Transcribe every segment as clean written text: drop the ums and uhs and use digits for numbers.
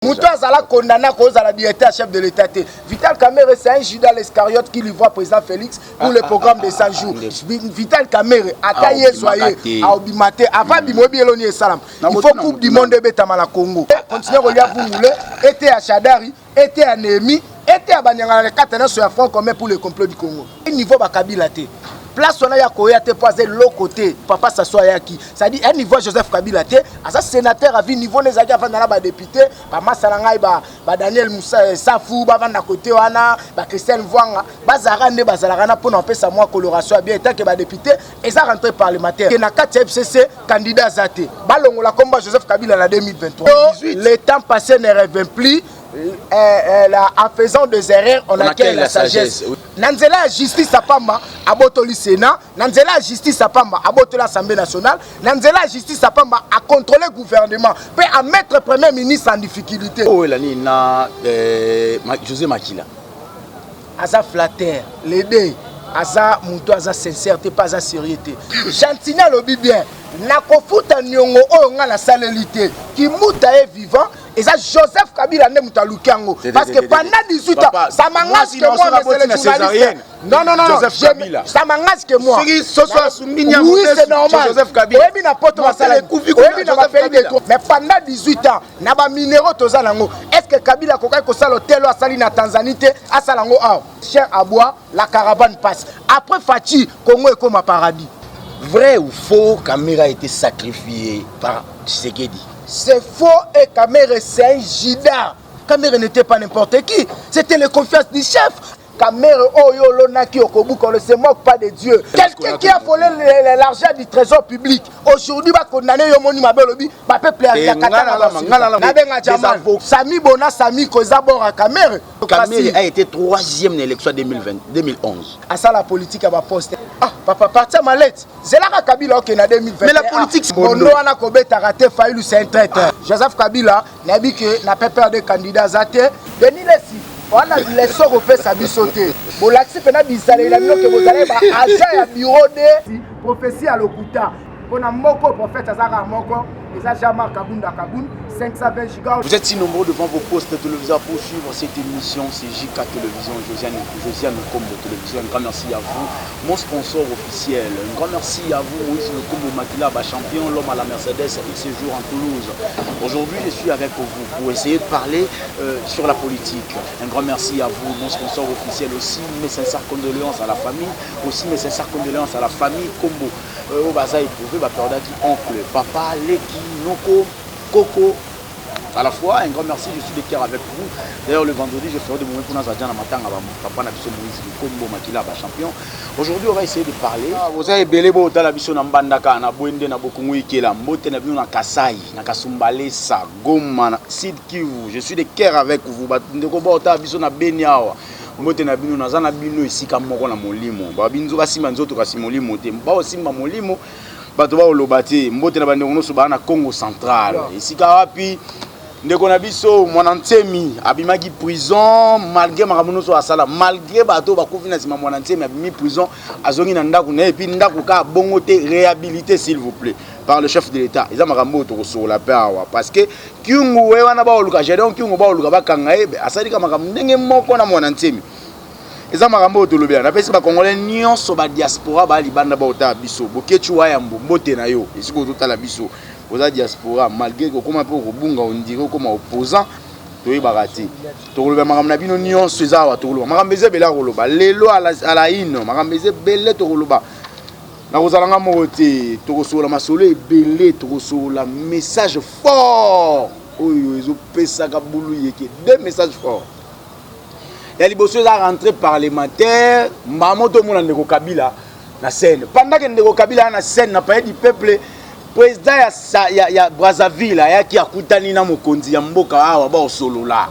Mouton Zala condamné à cause de la directeur chef de l'État. Vital Kamerhe, c'est un Judas l'Escariote qui lui voit président Félix pour le programme de 100 jours. Vital Kamerhe, Ataye Soye, à Obimate, avant Bimobi Eloni et Salam. Il faut Coupe du Monde de Betamala Congo. Continuez à regarder Voumoulé, était à Chadari, était à Némi, était à Banyangala, les 4 ans sur un front commun pour le complot du Congo. Et niveau Bakabila te. Place on a Yakoya te poser l'autre côté, papa s'assoit Yaki. Ça dit un niveau Joseph Kabila te, à ça sénateur à vie niveau les agas avant d'aller député, par Massalangai, Daniel Moussa Safou, Bavanda côté wana, Christian Vouanga, Bazarane Bazarana pour n'empêcher sa moi coloration bien étant que député et ça rentré parlementaire. Qui n'a 4 FCC candidat Zate. Balongo la combat Joseph Kabila en 2023. Le temps passé ne revient plus. En faisant des erreurs, on acquiert la sagesse. Nanzela justice à Pamba, à Botoli Sénat. Nanzela justice à Pamba, à Botoli Assemblée nationale. Nanzela justice à Pamba, à contrôler le gouvernement, puis à mettre le premier ministre en difficulté. Oh, José Makila. Aza flatteur, l'aider. Aza Mouto, Aza sincérité, pas Aza sérieuxité. Chantina lobi bien. Nakofuta nyongo oyo nga la salélité qui mouta est vivant et ça Joseph Kabila ne mouta lukango parce que pendant 18 ans ça m'engage que moi mais c'est le journaliste. Non Joseph Kabila ça m'engage que moi oui c'est normal Joseph Kabila oui na poto basala oui na pays de trop mais pendant 18 ans na ba minéraux tozalango est-ce que Kabila kokai ko sala hôtel à sali na Tanzanie te asalango a cher à boire la caravane passe après Fachi Congo est comme un paradis. Vrai ou faux, Kamerhe a été sacrifié par Tshisekedi? C'est faux et Kamerhe c'est un Jida. Kamerhe n'était pas n'importe qui. C'était le confiance du chef. Kamerhe Oyo Lonaki Okobuko ne se moque pas de Dieu. Quelqu'un qui a volé l'argent du trésor public. Aujourd'hui, va condamner Yomoni Mabelobi, va peuple à Sami Bona, Sami Kozabor à Kamerhe. Kamerhe a été 3e dans l'élection 2011. À ça, la politique a posté. Ah, papa, partir ma lettre. C'est là que Kabila est en 2020. Mais la politique, c'est bon. On a Kobet a raté, Faïlou, c'est un traiteur. Joseph Kabila n'a dit que n'a pas peur de candidats Zate. Denis Lessi. On a les sorts au fait sa bisoté. Bon, l'accès fait bizarre. Il a dit que vous allez agir à bureau de prophétie à l'Okuta. On a Moko, prophète Azara Moko. Et ça, Jamar Kabunda Kaboun, 520 gigas. Vous êtes si nombreux devant vos postes de télévision pour suivre cette émission. C'est JK Télévision, Josiane Combo Télévision. Un grand merci à vous, mon sponsor officiel. Un grand merci à vous, Moïse Combo Makila, champion, l'homme à la Mercedes, il séjour en Toulouse. Aujourd'hui, je suis avec vous pour essayer de parler sur la politique. Un grand merci à vous, mon sponsor officiel aussi. Mes sincères condoléances à la famille. Aussi mes sincères condoléances à la famille Combo. Au Baza, il pouvait perdre oncle, papa, Leki. Noko, Coco, à la fois, un grand merci, je suis de cœur avec vous. D'ailleurs, le vendredi, je ferai des moments pour nous à matin, papa Nabiso Moïse, Combo Makila, champion. Aujourd'hui, on va essayer de parler. Vous avez belé beau dans la vision Nambandaka, na Bwende, na Bokungu Ikela, Mbote na Bion na Kasai, na Kasumbale, Sa, Goma, Sid Kivu. Je suis de cœur avec vous. Ndeko Bota, Biso na Beniawa. Mbote na Bino, na Zana Bino, ici, comme Moko na Molimo. Babinzo, Basimanzo, Tokasimolimo, Temba aussi, Molimo. Batoba olobate mbote na bande ngono soba na Congo central ici kawapi ndeko na biso mwana ntemi abimaki prison malgré makamuno so asala malgré bato bakufi na sima mwana ntemi abimi prison azongi na ndaku na epi ndaku ka bongote réhabilité s'il vous plaît par le chef de l'état ils a makambo to so la pawa parce que kiungu we wana ba oluka jedon kiungu ba oluka bakanga ebe asali ka makamu ndenge moko na mwana ntemi eza makambo tolobela na pesi ba congolais nyonso ba diaspora ba libanda ba ota biso bokechu wa yambo mbote na yo esiko totala biso oza diaspora malgré ko koma pe ko bunga on dirait comme opposant toyebaka te tolobela makambo na bino nyonso eza wa toloba makambo ezebela koloba lelo ala ino makambo ezebele toloba na kozalanga moko te tokosola masolo ebele tokosola message fort oyo ezopesaka bulu yeke deux messages forts. Il y a des choses à rentrer parlementaire, Mamoto Mouna Ndeko Kabila na scène. Pendant que Ndeko Kabila na scène n'a pas du peuple, président il y a Brazzaville, il y a qui a Koutani na Mokonzi ya mboka awa ba solo là.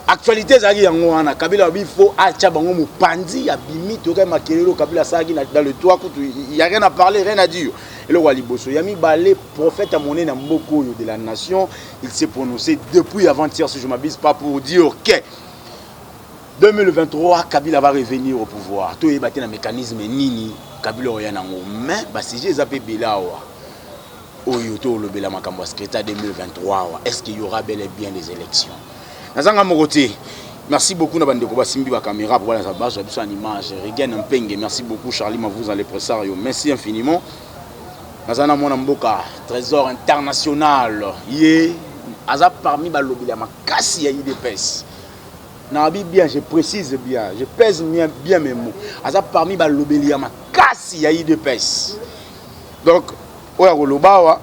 Actualité zaki yango wana Kabila il faut acha bango mopandi ya bimi to ka makelelo Kabila saki dans le toit il y a rien à parler, rien à dire. Et le Wali Bosso Yami Balé prophète à monnaie dans beaucoup de la nation, il s'est prononcé depuis avant-hier si je m'abuse pas pour dire que 2023, Kabila va revenir au pouvoir. Tout est battu dans le mécanisme Nini, Kabila Oyanango. Mais, si j'ai zappé Belawa, Oyoto le Bela Makambo secrétaire 2023. Est-ce qu'il y aura bel et bien des élections? Nazanga Moroté. Merci beaucoup Nabandeko Basimbi ba caméra pour la base en image. Regain Mpenge. Merci beaucoup Charlie Mavouza l'impresario. Merci infiniment. Nazana Mona Mboka, trésor international. Yé Aza parmi ba lobby la makasi ya IDPS. Nabi bien, je précise bien, je pèse bien mes mots. Aza parmi ba lobby la makasi ya IDPS. Donc, oya kolobawa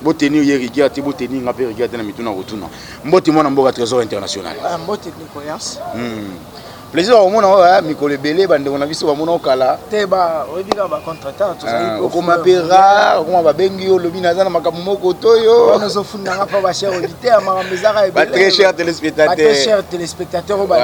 boteni yerigia te boteni ngape rigia te na mituna rotuna. Mboti mwana Mboka trésor international. Ah mboti Nicolas. Plaisir au mona mikolo belé bande on a vu sur mona okala. Te ba obika ba contratant to za ko mapera ko ba bengi yo lobi nazana makambo moko toyo. On nous offre na pa ba cher auditeur makamezaka ba très cher téléspectateur. Très cher téléspectateur ba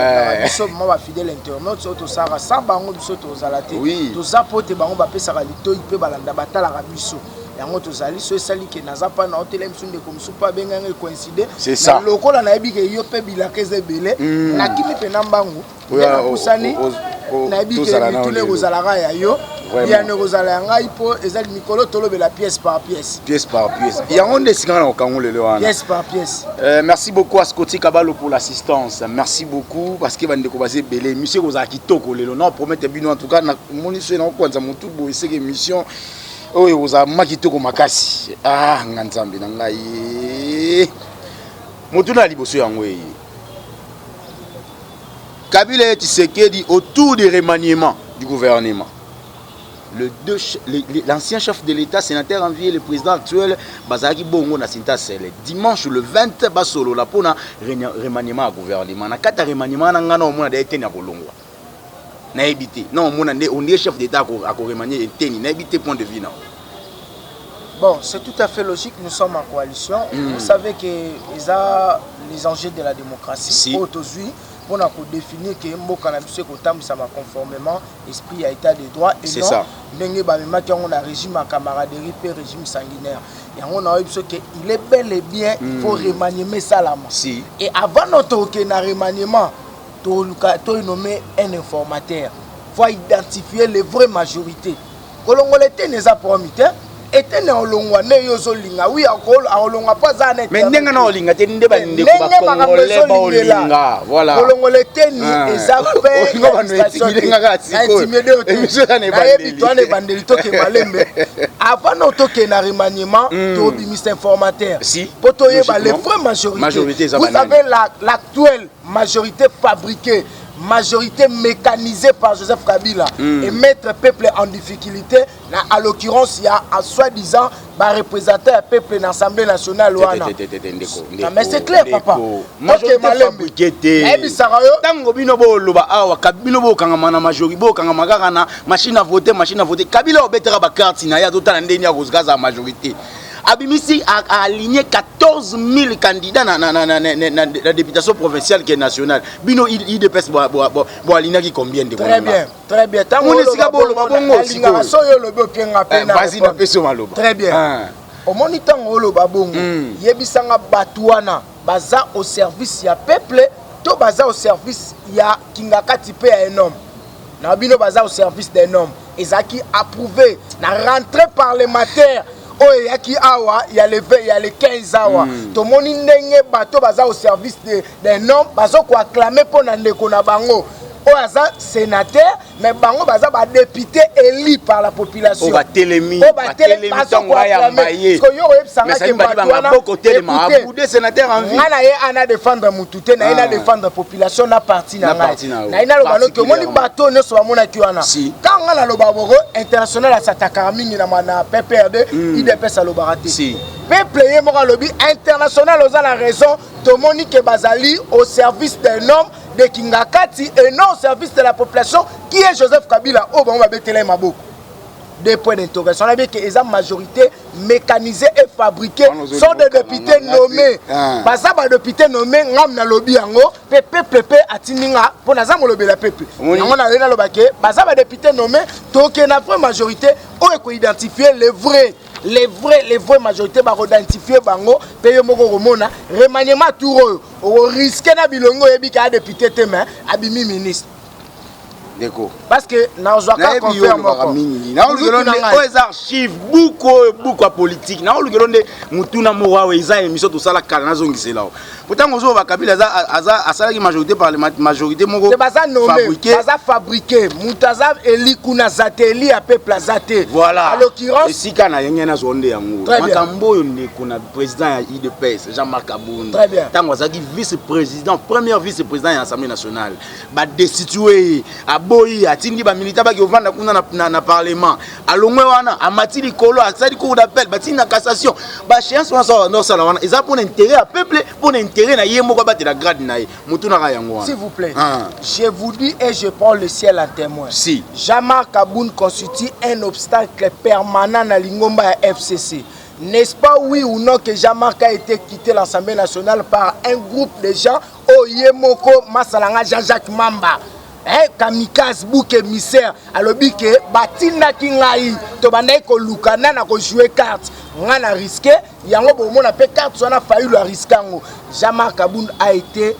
biso mo ba fidèle internaute so to sara sa bango biso to zalate. To zapote bango ba pesa ka lito ipe balanda batala ka biso. Yango tozali so esali ke nazapa na hôtel msunde komsu pa benga coïncider. C'est ça. Lokola na yebi ke yo pe bilaka ezebele na kimi pe na mbangu. Ya kusani na yebi ke mitune kozalaka ya yo. Ya ne kozala ngai po ezali mikolo tolobela pièce par pièce. Pièce par pièce. Yango ndesika na kango lelo wana. Pièce par pièce. Merci beaucoup à Scotty Kabalo pour l'assistance. Merci beaucoup parce que bande ko basé belé monsieur kozala kitoko lelo. Non promettre bino en tout cas na moniso na kwanza mutu bo ese émission. Oye oza makitoko makasi nganzambe na ngai motuna liboso yango ye Kabila Tshisekedi autour du remaniement du gouvernement. L'ancien chef de l'État, sénateur envié, le président actuel Bazaki Bongo na Sintasele dimanche le 20 basolo la pona remaniement du gouvernement na kata remaniement na ngana omona da eteni akolongwa na éviter. Non, on est chef d'État à remanier et tenir, na éviter point de vue. Bon, c'est tout à fait logique, nous sommes en coalition. Vous savez que les enjeux de la démocratie, aujourd'hui, pour nous définir que Mboka na biso kotamisa conformément esprit à état de droit et non ndenge ba memaki on a régime à camaraderie et régime sanguinaire. Et on a dit qu'il est bel et bien pour remanier Salama. Et avant notre remaniement, tu nommer un informateur. Il faut identifier les vraies majorités. Kolongolete n'est pas promis. Et tu olongwa ne yozolinga oui akolonga pas za net. Mais nenga na olinga te ndeba ndeko ba kongolé ba olinga. Voilà. Kolongolete ni ezapé. Avant notre remaniement, tu obimiste informateur. Pour toi les vraies majorités. Vous avez l'actuelle majorité fabriquée, majorité mécanisée par Joseph Kabila et mettre peuple en difficulté. À l'occurrence, il y a en soi-disant représentant un peuple dans l'Assemblée nationale. Mais c'est clair, papa. Majorité fabriquée. Tango bino bo loba awa kabino bo kangama na majorité bo kangama kaka na machine à voter. Kabila obetera ba carte na ya tota ndeni ya kozgaza majorité. Abimisi a aligné 14 000 candidats dans la députation provinciale qui est nationale. Bino il dépasse bo aligné qui combien de Très bien, très bien. Vas-y na peso maloba. Très bien. Au moniteur ngolo babongo yebisanga batuana baza au service ya peuple to baza au service ya kingakati pe ya un homme. Na bino baza au service d'un homme. Ezaki approuvé na rentrée parlementaire. Oh, il y a les 15 awa. Tout le monde est bateau au service d'un homme. Bazo ko acclamer pour Nandeko na bango. Oh, aza sénateur, mais bango baza ba député élu par la population. Oh, ba telemi. Oh, ba telemi tangwa ya maye. Parce que yo ebsanga ke batwana boko telema abude sénateur en vie. Ngana ye ana défendre mutute na ina défendre population na parti na ngai. Na ina lo balo ke moni bateau ne so mona kiwana. Quand ngana lo baboro international à Sataka mingi na mana PPRD, IDPS lo barate. Peuple ye mo lobby international oza la raison to moni ke bazali au service d'un homme de Kingakati et non au service de la population qui est Joseph Kabila. Oh, bon, on va mettre les mabou. Deux points d'interrogation. On a vu que les majorité mécanisée et fabriquée sont des députés nommés. Parce que les députés nommés, on a lobby ango, peuple atininga pour la zame lobby la peuple. On a rien à l'obaki. Parce que les députés nommés, donc il y a une vraie majorité, on peut identifier les vraies majorités va identifier bango paye moko romona remaniement tour au risque na bilongo yebi ka député témoin abimi ministre parce que nazwaka confère moko les archives beaucoup politique na olugelonde mutuna mowa eza émission to sala kala nazongisela pourtant ozo ba kabila aza majorité par majorité moko fabriqué mutaza eli kuna zateli a peuple azate voilà en l'occurrence esika na yenge na zonde yango makambo yo ne kuna président ya IDPS Jean-Marc Aboun tango azaki vice-président premier vice-président ya l'Assemblée nationale ba destitué aboyi atindi ba militaire ba ki ovanda kuna na parlement alongwe wana amati likolo asali cour d'appel batini na cassation ba chéance wana no sala wana eza pour intérêt à peuple pour intérêt na yemo ko batela grade na ye mutuna ka yango wana s'il vous plaît je vous dis et je prends le ciel en témoin si Jean-Marc Aboun constitue un obstacle permanent na lingomba ya FCC. N'est-ce pas oui ou non que Jean-Marc a été quitté l'Assemblée nationale par un groupe de gens Oyemoko Masalanga Jean-Jacques Mamba kamikaze bouc émissaire alobi ke batina kingai to bandai ko lukana na ko jouer carte ngana risqué yango bomona pe carte sona failli le risquango. Jean-Marc Aboun a été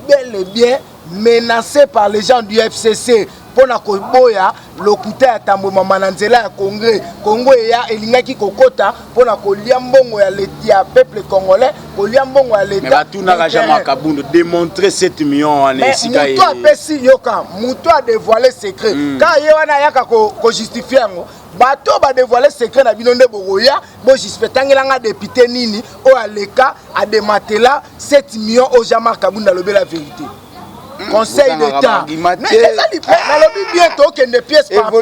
bel et bien menacé par les gens du FCC pour na koboya lokuta ya tambo mama na nzela ya Congo ya elingaki kokota pour na kolia mbongo ya letia peuple congolais kolia mbongo ya leta mais batuna Jean-Marc Aboun démontrer 7 millions en esika muto apesi yoka muto a dévoilé secret quand ye wana yaka ko justifier ngo bato ba dévoiler secret na bino nde bokoya bo justifier tangelanga député nini o aleka a dématela 7 millions au Jean-Marc Aboun na lobela vérité. Conseil d'État. Bientôt que des pièces par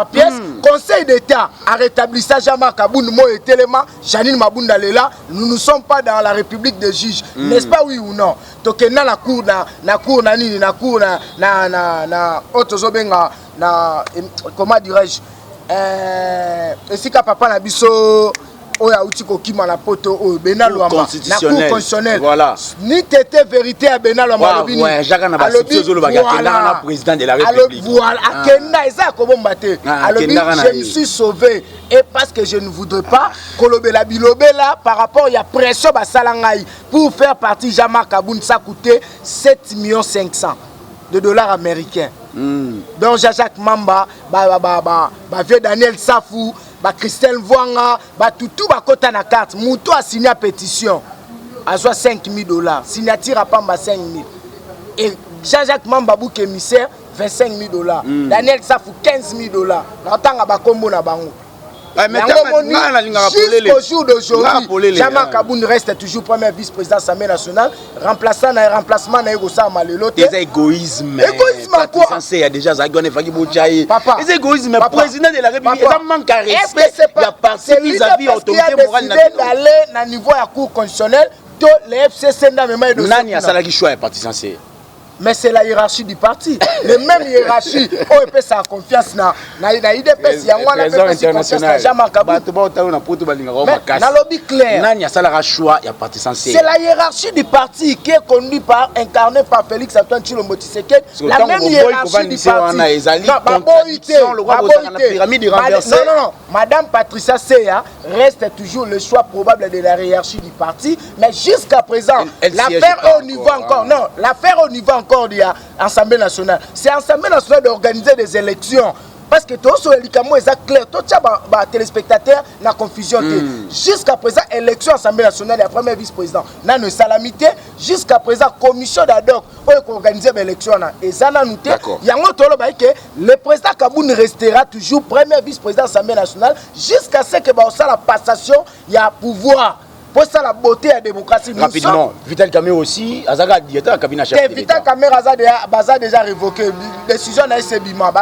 pièce. Conseil d'État a rétabli ça. Jean-Marc Aboun, moi et Téléma, Janine Mabounda Lela. Nous ne sommes pas dans la République des juges. N'est-ce pas oui ou non? Donc na la cour comment dirais-je? Est-ce que papa na biso oya utiko kima na poto o Benal Wamba na cour constitutionnelle voilà ni tété vérité à Benal Wamba lobini ouais jaka na basitio zolo bakenda na président de la République voilà akenda eza ko bombate alobi je me suis sauvé et parce que je ne voudrais pas kolobela bilobela par rapport il y a pression basalangai pour faire partie Jean-Marc Aboun ça coûtait 7,5 millions de dollars américains. Donc Jean-Jacques Mamba vieux Daniel Safou Christelle Vwanga tutu bakota na carte muto a signé pétition à 5 000 $, signature à Pamba 5 000 et Jean-Jacques Mamba bouc émissaire 25 000 $, Daniel Safou 15 000 $. Na tanga bakombo na bango. Jusqu'au jour d'aujourd'hui, Jean-Marc Aboun reste toujours premier vice-président de l'Assemblée nationale, remplaçant et remplacement na Egosa Malelo. C'est égoïsme. Égoïsme à quoi? Il y a déjà Zagone Fagi Bouchaï. Papa. C'est égoïsme. Président de la République, il manque à respect. Il y a parti vis-à-vis de l'autorité morale. Il a décidé d'aller à niveau de la Cour constitutionnelle. Les FCC n'a même pas de Nani a salagi choix parti censé. Mais c'est la hiérarchie du parti. Les mêmes hiérarchies, on peut sa confiance na IDPS, il a Jean-Marc Aboun. Mais na lobby clair. C'est la hiérarchie du parti qui est conduite par, incarnée par Félix Antoine Tshilombo Tshisekedi. La même hiérarchie du parti. Non. Madame Patricia Seya reste toujours le choix probable de la hiérarchie du parti. Mais jusqu'à présent, l'affaire au niveau encore. Non, l'affaire au niveau encore de l'Assemblée nationale. C'est l'Assemblée nationale d'organiser des élections. Parce que tout ce qui est clair, tout les téléspectateurs n'a confusion. Jusqu'à présent, élection Assemblée nationale, il y a premier vice-président. N'a une salamité. Jusqu'à présent, commission d'ad hoc pour organiser l'élection. Et ça n'a noté. Il y a le président Kaboun restera toujours premier vice-président de l'Assemblée nationale jusqu'à ce que la passation, il y a pouvoir. Pour ça, la beauté de la démocratie. Rapidement, Vital Kamerhe aussi, Azaga directeur du cabinet chef. Vital Kamerhe a déjà révoqué. La décision n'a pas été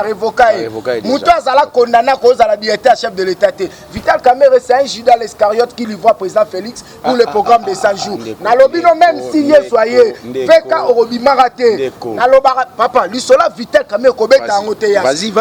révoquée. Moutou Azala condamné à cause de la directeur chef de l'État. Vital Kamerhe, c'est un Judas l'Escariote qui livre président Félix pour le programme de 100 jours. Nalobino même si soyez, Feka Orobi Maraté. Papa, l'Isola Vital Kamerhe Kobeta Angoteya. Vas-y.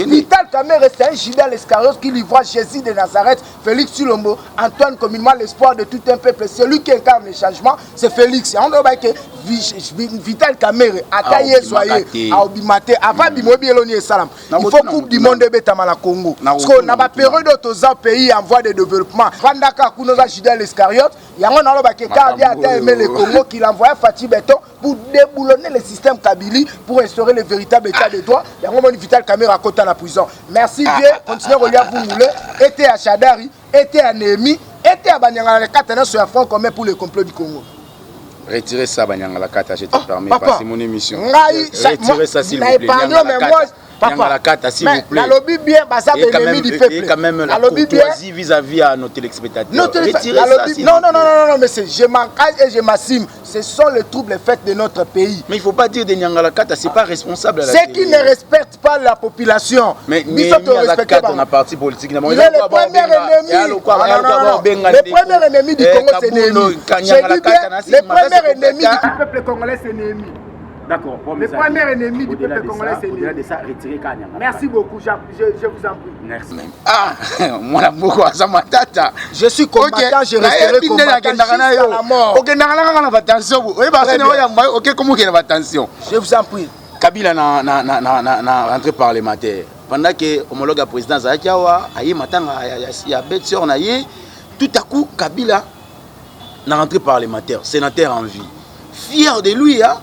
Vital Kamerhe, c'est un Judas l'Escariote qui livre Jésus de Nazareth, Félix Tshilombo Makambo, Antoine communément l'espoir de tout un peuple. Celui qui incarne le changement, c'est Félix. On doit dire que Vital Kamerhe, Akaye Soye, Aobimate, avant Bimobi Eloni Salam. Il faut coupe du monde de Betamala Congo. Parce qu'on a pas période d'autres pays en voie de développement. Vandaka Kounoza Jidel Escariote, il y a un homme qui a aimé le Congo, qui l'envoie Fatih Beton pour déboulonner le système Kabili, pour instaurer le véritable état de droit. Il y a un moment Vital Kamerhe à côté de la prison. Merci bien, continuez à relier vous moulez. Était à Chadari, était à Némi, était à Banyangala, les 4 ans sur un front commun pour le complot du Congo. Retirez ça, Banyangala Kata, je te permets, c'est mon émission. Retirez ça, s'il vous plaît. Papa, s'il vous plaît. La lobby bien, ça c'est l'ennemi du peuple. Et quand même la courtoisie vis-à-vis à nos téléspectateurs. Retirez ça, non, monsieur, je m'engage et je m'assume. Ce sont les troubles faits de notre pays. Mais il ne faut pas dire de Nyangala Kata, ce n'est pas responsable. Ceux qui ne respectent pas la population. Mais Nyangala Kata, on a parti politique. Il est le premier ennemi. Le premier ennemi du Congo, c'est Némi. Je dis bien, le premier ennemi du peuple congolais, c'est Némi. D'accord. Le premier ennemi du peuple congolais, c'est lui. Merci beaucoup, je vous en prie. Merci. Ah, moi, je suis combattant, je resterai combattant jusqu'à la mort. Je vous en prie. Kabila na rentrée parlementaire. Pendant que homologue président Zakawa, ayi matanga ya bête na ye, tout à coup Kabila na rentrée parlementaire, sénateur en vie. Fier de lui, hein?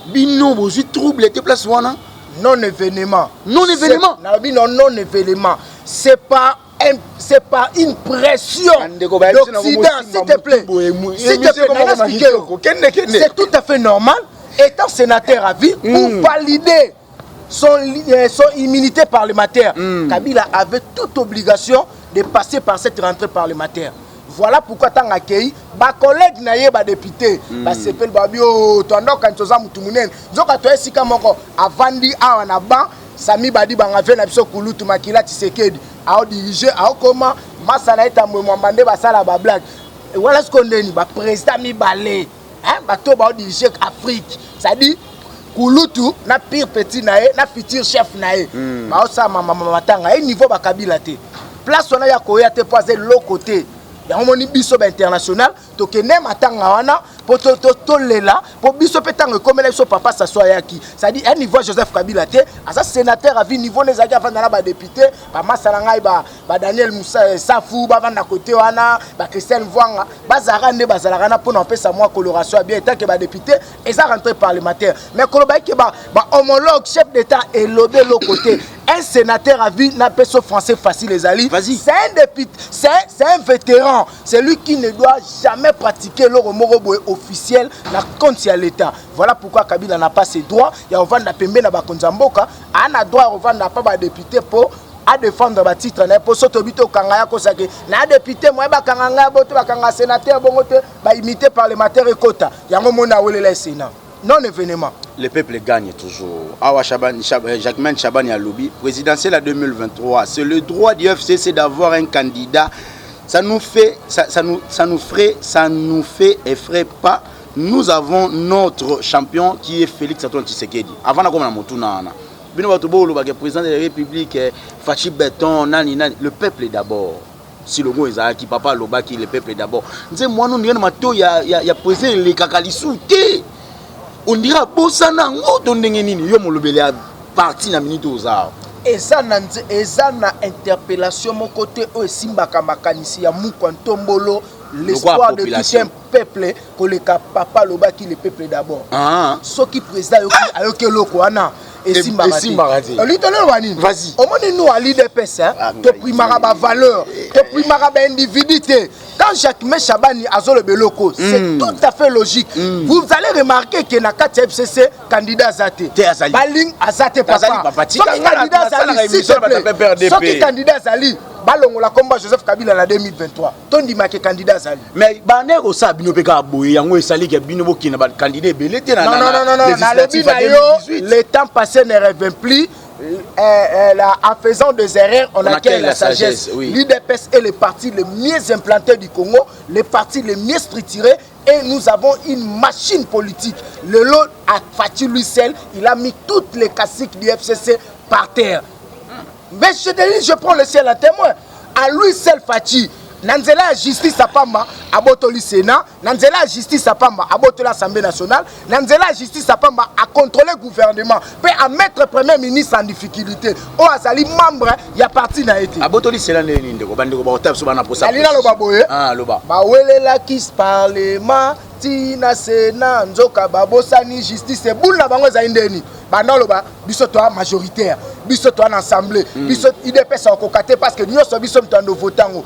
Bino, vous êtes troublé, tes places wana? Non-événement. Non-événement? Non-événement. C'est pas une pression d'Occident, s'il te plaît. C'est tout à fait normal, étant sénateur à vie, pour valider son immunité parlementaire. Kabila avait toute obligation de passer par cette rentrée parlementaire. Voilà pourquoi tu as accueilli ma collègue naie ba député ba sepel babio tondo quand tu as mutumunen zoka to esika moko avandi awa na ba sami badi banga ve na biso kulutu makila Tshisekedi a diriger a comment masala eta mwambande ba sala ba blague et voilà ce qu'on dit ba président mi balé hein ba to ba diriger Afrique ça dit kulutu na pire petit nae na futur chef nae ba sa mama matanga et niveau ba Kabila te place on a ya koya te poser l'autre côté. Il y a un moni biso international to que nem atanga wana pour to lela pour biso petang comme les so papa ça soit yaki ça dit un niveau Joseph Kabila te asa sénateur à vie niveau les aga fana ba député ba masalangai ba Daniel Moussa Safou ba vanda côté wana ba Christian Vwanga ba zarane ba zalarana pour n'en sa moi coloration bien étant que ba député et ça rentrée parlementaire mais koloba ke ba homologue chef d'état et lobé l'autre côté un sénateur à vie n'a pas ce français facile les alliés. C'est un député, c'est un vétéran. C'est lui qui ne doit jamais pratiquer le remorobo officiel la compte à l'État. Voilà pourquoi Kabila n'a pas ses droits. Il y a un vent pembe na bakonzamboka, on a droit au vent n'a pas député pour à défendre ba titre na pour sotobito kangaya ko sake na député moi ba kanganga boto ba kanga sénateur bongote ba imité parlementaire et quota. Yango mona wele le Sénat. Non événement. Le peuple gagne toujours. Awa Jacquemain Chabani à Lobby, présidentielle à 2023. C'est le droit du FCC d'avoir un candidat. Ça nous fait effraie pas. Nous avons notre champion qui est Félix Antoine Tshisekedi. Avant qu'on a Motuna, le président de la République, Fachi Beton, le peuple est d'abord. Si le mot est qui papa Lobaki, le peuple est d'abord. Moi, nous il y a président les Kakalisouté. On dira Bossana ngoto ndenge nini yo molobele ya parti na minute ozao eza na interpellation mon côté o simbaka makanisi ya Mukwantombolo l'espoir de tout un peuple que le papa Lobaki le peuple d'abord ce qui président ayoke loko wana Vas-y. Au moins nous à l'IDPS, tu primara ba valeur, tu primara ba individualité. Quand Jacquemain Chabani a le beloko, c'est tout à fait logique. Vous allez remarquer que na kati FCC candidat Azate. Baling Azate papa. Candidat Azali, qui candidat Azali. Balongola combat Joseph Kabila en 2023. Tondi maké candidat Azali. Mais baner au sa bino peka boye yango esali ke bino boki na candidat belete na le temps passé ne revient plus. En faisant des erreurs, on acquiert la sagesse. L'IDPS est le parti le mieux implanté du Congo, le parti le mieux structuré, et nous avons une machine politique. Le lot a Fatih lui seul, il a mis toutes les caciques du FCC par terre. Mais je te dis, je prends le ciel à témoin. à lui seul Fachi Nanzela la justice à Pamba à Botoli Sénat, Nanzela la justice à Pamba à Botoli l'Assemblée nationale, Nanzela la justice à Pamba à contrôler le gouvernement, puis à mettre le premier ministre en difficulté. Oh Azali membre y a parti na été. À Botoli Sénat ne ko bande ko ba otap so bana procès. Alina lo baboye. Ah lo ba. Ba wele la kis parlement tina Sénat nzoka babosani justice et boule na bango za indeni. Banda lo ba biso to majoritaire. Biso to en assemblée, biso IDPS en kokaté parce que nous sommes biso mtando votango.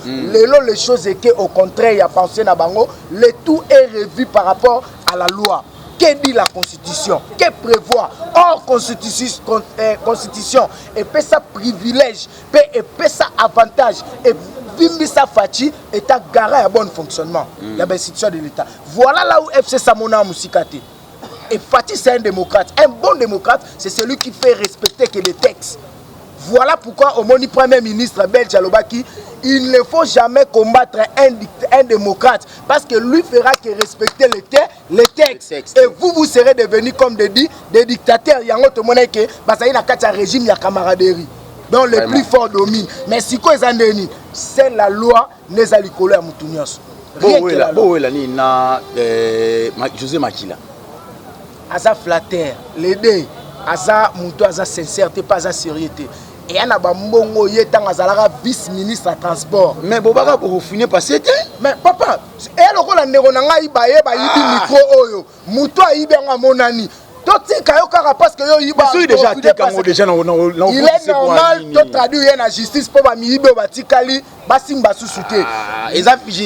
Les choses est que au contraire il y a pensé na bango, le tout est revu par rapport à la loi. Que dit la constitution? Que prévoit hors constitution et peut ça privilège, et peut ça avantage et Bimbi Fachi est à garant à bon fonctionnement de l'institution de l'État. Voilà là où FC Samona Moussikate. Et Fachi c'est un démocrate. Un bon démocrate, c'est celui qui fait respecter que les textes. Voilà pourquoi au moni premier ministre belge Alobaki, il ne faut jamais combattre un démocrate parce que lui fera que respecter les textes. Et vous serez devenus comme des dictateurs. Il y a un autre monnaie que parce qu'il y a un régime, il y a camaraderie. Donc les plus forts dominent. Mais si quoi c'est la loi les alikolo à Moutunios. Rien que la loi. José Makila. Asa flatteur, l'aider, asa mouto, asa sincérité, pas asa sérieuxité. Et il y a un bongo yetang azalara vice-ministre à transport. Mais Bobaka pour finir par c'était. Mais papa, et le rôle en néronanga iba yeba yibi micro oyo. Mouto iba nga monani. Parce que il est normal de traduire la justice pour Bamibe Batikali, Basimba Sousouté.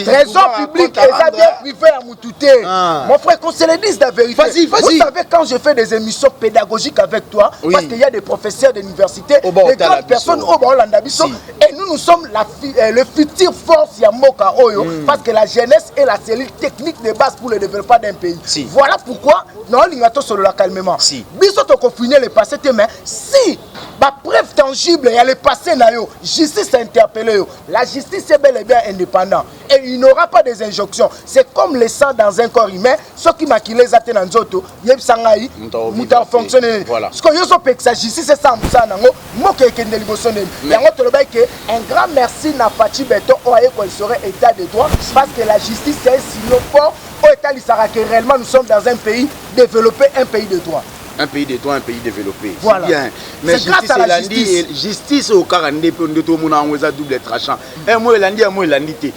Trésor public et ça bien privé à Moutouté. Mon frère, qu'on se le dise la vérité. Vous savez, quand je fais des émissions pédagogiques avec toi, parce qu'il y a des professeurs d'université, des grandes personnes au Hollande-Abisso, et nous sommes le futur force Yamoka Oyo, parce que la jeunesse est la cellule technique de base pour le développement d'un pays. Voilà pourquoi, non, l'ingénieur sur le calmement. Si biso to confiner le passé mais si ba preuve tangible il y a le passé na yo justice a interpellé yo, la justice est bel et bien indépendante et il n'aura pas des injonctions. C'est comme le sang dans un corps humain, ce qui maquille zaté na nzoto yeb sangai muta fonctionner parce que yo so pe sa justice c'est ça musa nango moke ekende liboso neli yango to le que un grand merci na Fachi Beton o aye ko serait état de droit parce que la justice c'est un signe fort au état l'Isara que réellement nous sommes dans un pays développé, un pays de droit. Un pays de droit, un pays développé. Voilà. Bien. Mais grâce à la justice. Justice au Karandé peut nous donner un double tranchant. Un mot lundi, un mot lundi.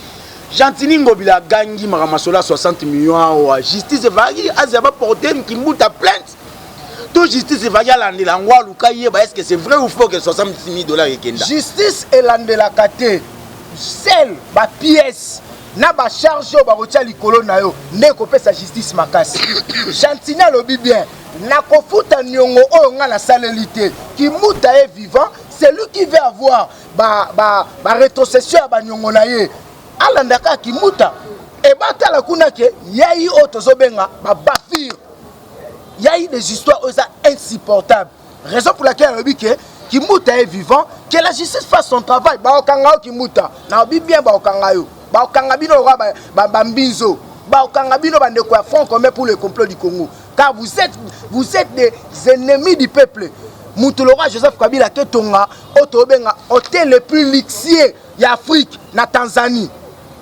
Gentini Ngobila Gangi Maramasola 60 millions. Justice varie, Azaba porter qui moute à plainte. Tout justice varie à l'Andelangwa, Lukaye, est-ce que c'est vrai ou faux que 66 000 dollars est Kenda? Justice et l'Andelakate, celle, ma pièce. Na ba charge ba rotia likolo na yo ne ko pesa justice makasi Chantina lobi bien na ko futa nyongo oyo nga na salelité qui muta est vivant, c'est lui qui veut avoir ba rétrocession ba nyongo na ye alandaka ki muta et ba tala kuna ke yayi otozo benga ba bafir yayi des histoires insupportables, raison pour laquelle lobi ke qui muta est vivant, que la justice fasse son travail ba okanga ki muta na obi bien ba okanga yo ba okangabino ba bambizo ba okangabino bande quoi front commun pour le complot du Congo car vous êtes des ennemis du peuple. Moutolora Joseph Kabila Ketonga otobenga hôtel le plus luxueux d'Afrique na Tanzanie.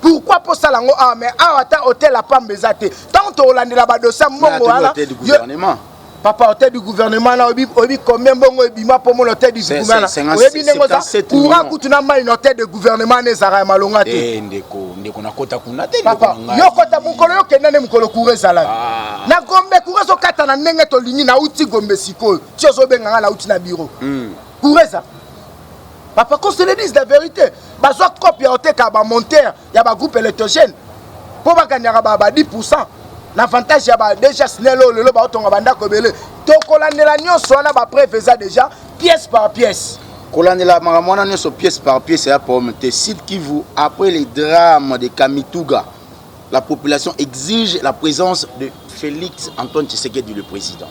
Pourquoi pour ça lango mais ata hôtel la pambezate tant to landela ba dossier mongo ala gouvernement. Papa hôtel du gouvernement na obi combien bongo ebima pour mon hôtel du gouvernement obi nengo za courant kutuna mai hôtel de gouvernement nezara malonga te ndeko na kota kuna te papa yo kota mukolo yo kenane mukolo courant sala na gombe courant so kata na ndenge to lingi na uti gombe sikoyo tiozo benga na uti na bureau courant ça papa qu'on se le dise la vérité bazo copie hôtel ka ba monteur ya ba groupe électrogène pour ba gagner ba 10%. L'avantage est déjà snelo le ba otonga banda ko belé to kolandela nyonso na ba préfesa déjà pièce par pièce kolandela maramona nyonso pièce par pièce ya pomme te site qui vous après les drames de Kamituga la population exige la présence de Félix Antoine Tshisekedi le président.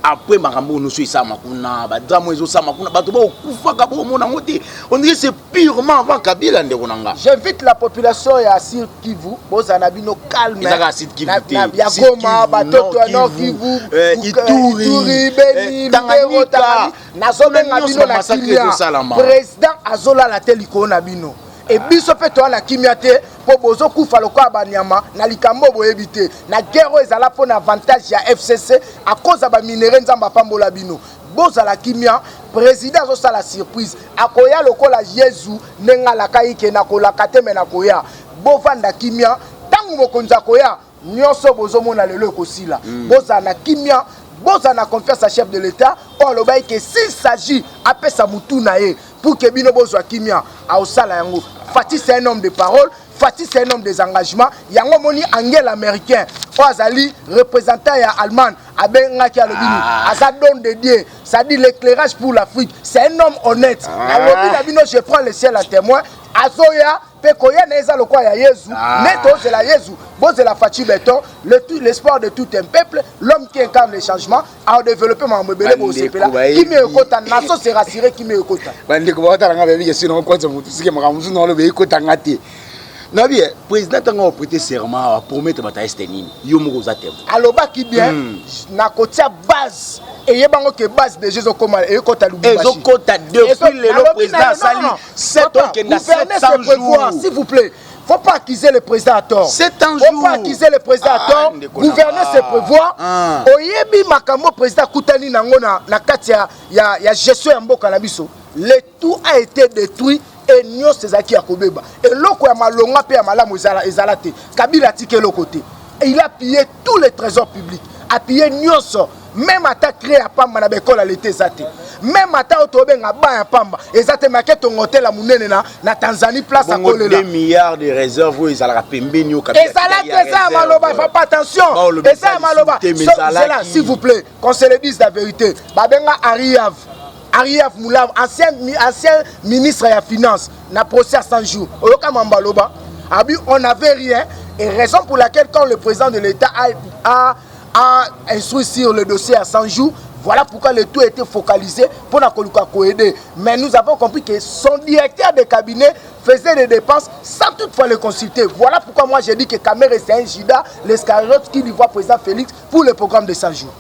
Après marambo nous suis ça makuna ba drame ezo ça makuna ba to ba okufa ka bo mona ngote on dirait c'est purement avant Kabila ndekonanga. J'invite la population ya Sud Kivu bozana bino calme na Sud Kivu ya Goma batoto Nord Kivu Ituri Beni Tanganyika nazobenga bino na Kilia président azola la teliko na bino et biso pe to na kimia te po bozo kufa lokola banyama na likambo boyebi te na guerre ezala po na avantage ya FCC à cause ba minéraux nzamba pambola bino bozala kimia président azosala surprise akoya lokola Yesu nenga kaike na kolaka te mena koya bovanda kimia tangu mokonzi akoya nyonso bozomona lelo ekosila bozala na kimia bozala na confiance à chef de l'État on lobai que s'il s'agit apesa mutu na ye pour que bino bozwa kimia aosala yango Fati c'est un homme de parole Fati c'est un homme des engagements yango moni angel américain Azali représentant ya Allemagne abengaki alobini asa don de Dieu ça dit l'éclairage pour l'Afrique c'est un homme honnête alobi na bino je prends le ciel à témoin azoya pe koya na eza lokwa ya Yesu neto c'est la Yesu bon c'est la Fati Beton l'espoir de tout un peuple l'homme qui incarne le changement a développé ma mbele bo sepela qui me ekota naso se rassurer qui me ekota bande ko bata nga bebi sino ko tsa mutu sike makamuzu no lo be ekota ngati na bien président tanga prêter serment pour mettre bata estenini yo moko za tem aloba ki bien na kotia base et yebango que base de Jésus comme et kota lubumbashi ezokota depuis le président sali 7 ans que na 700 jours s'il vous plaît. Faut pas accuser le président à tort. Faut pas accuser le président à tort. Gouverner c'est prévoir. Oyebi makambo président Koutani nango na kati ya gestion ya mboka na biso. Le tout a été détruit et nyo sezaki akobeba. Et loko ya malonga pe ya malamu ezala te. Kabila tike le côté. Et il a pillé tous les trésors publics. A pillé nyonso. Même à ta créé à Pamba na bekola l'été zate. Même à ta otobenga ba ya Pamba. Ezate maquette ton hôtel la munene na Tanzanie place à Kolela. 2 milliards de réserves où ils allaient pembe nyo kapita. Et ça là que ça maloba, faut pas attention. Et ça maloba. C'est là s'il vous plaît, qu'on se le dise la vérité. Babenga Ariav Moulav, ancien ministre de la finance, na procès à 100 jours. Oyoka mambaloba. Abi on n'avait rien et raison pour laquelle quand le président de l'État a instruit sur le dossier à 100 jours. Voilà pourquoi le tout a été focalisé pour la aider. Mais nous avons compris que son directeur de cabinet faisait des dépenses sans toutefois le consulter. Voilà pourquoi moi j'ai dit que Kamere c'est un Judas, l'escariote qui lui voit président Félix pour le programme de 100 jours.